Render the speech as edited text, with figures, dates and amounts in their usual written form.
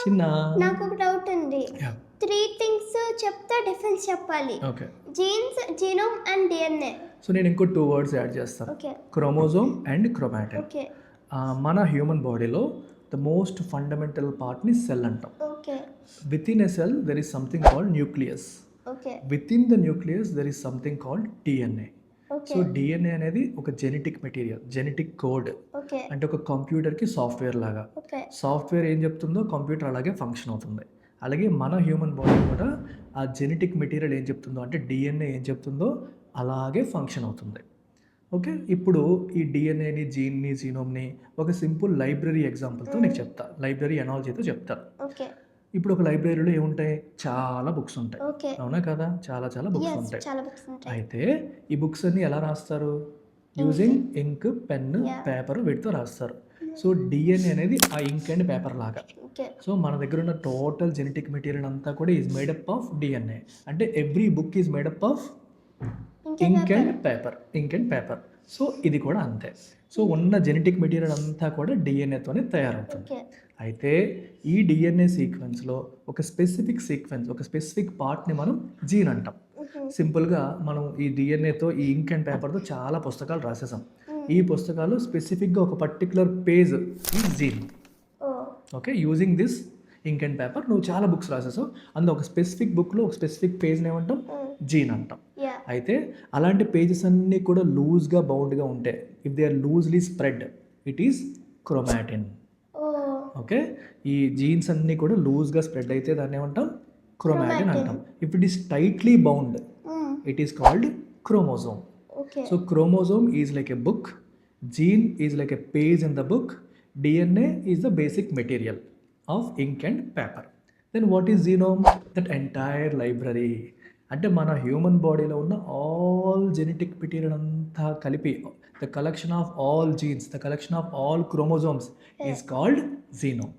చిన్న నాకు ఒక డౌట్ ఉంది. Yeah. 3 థింగ్స్ చెప్తే డిఫరెన్స్ చెప్పాలి. Okay. Jeans, genome and DNA. So నేను ఇంకో 2 వర్డ్స్ యాడ్ చేస్తాను. Okay. Chromosome and chromatin. Okay. మన హ్యూమన్ బాడీలో ద మోస్ట్ ఫండమెంటల్ పార్ట్ని సెల్ అంటాం. Okay. With in a cell there is something called nucleus. Okay. With in the nucleus there is something called DNA. So DNA అనేది ఒక genetic material, genetic code. Okay. అంటే ఒక కంప్యూటర్కి software లాగా. Okay. Software ఏం చెప్తుందో computer అలాగే function అవుతుంది. అలాగే మన హ్యూమన్ బాడీ కూడా ఆ జెనెటిక్ మెటీరియల్ ఏం చెప్తుందో, అంటే డిఎన్ఏ ఏం చెప్తుందో అలాగే ఫంక్షన్ అవుతుంది. ఓకే. ఇప్పుడు ఈ డిఎన్ఏని, జీన్ని, జీనోమ్ని ఒక సింపుల్ లైబ్రరీ ఎగ్జాంపుల్తో నీకు చెప్తా, లైబ్రరీ ఎనాలజీతో చెప్తా. ఓకే. ఇప్పుడు ఒక లైబ్రరీలో ఏముంటాయి, చాలా బుక్స్ ఉంటాయి, ఓకే. అవునా కదా, చాలా చాలా బుక్స్ ఉంటాయి. చాలా బుక్స్ ఉంటాయి. అయితే ఈ బుక్స్ అన్ని ఎలా రాస్తారు, యూజింగ్ ఇంక్, పెన్, పేపర్ వీటితో రాస్తారు. సో డిఎన్ఏ అనేది ఆ ఇంక్ అండ్ పేపర్ లాగా. ఓకే. సో మన దగ్గర ఉన్న టోటల్ జెనెటిక్ మెటీరియల్ అంతా కూడా ఈజ్ మేడప్ ఆఫ్ డిఎన్ఏ. అంటే every book is made up of ink and paper. So ఇది కూడా అంతే. సో ఉన్న జెనెటిక్ మెటీరియల్ అంతా కూడా డిఎన్ఏతోనే తయారవుతుంది. ఓకే. అయితే ఈ డిఎన్ఏ సీక్వెన్స్లో ఒక స్పెసిఫిక్ సీక్వెన్స్, ఒక స్పెసిఫిక్ పార్ట్ని మనం జీన్ అంటాం. సింపుల్గా మనం ఈ డిఎన్ఏతో, ఈ ఇంక్ అండ్ పేపర్తో చాలా పుస్తకాలు రాసేసాం. ఈ పుస్తకాలు స్పెసిఫిక్గా ఒక పర్టికులర్ పేజ్ ఈ gene. Okay. Using this ink and paper నువ్వు చాలా బుక్స్ రాసేసావు. అందులో ఒక స్పెసిఫిక్ బుక్లో ఒక స్పెసిఫిక్ పేజ్ని ఏమంటాం, జీన్ అంటాం. అయితే అలాంటి పేజెస్ అన్నీ కూడా లూజ్గా బౌండ్గా ఉంటాయి. If they are loosely spread it is chromatin. Okay. ఈ జీన్స్ అన్నీ కూడా లూజ్గా స్ప్రెడ్ అయితే దాన్ని ఏమంటాం, క్రోమాటిన్ అంటాం. If it is tightly bound it is called chromosome. So chromosome is like a book, gene is like a page in the book, DNA is the basic material of ink and paper. Then what is genome? That entire library. అంటే మన human బాడీలో ఉన్న all genetic material అంతా కలిపి the collection of all jeans, the collection of all chromosomes is called genome.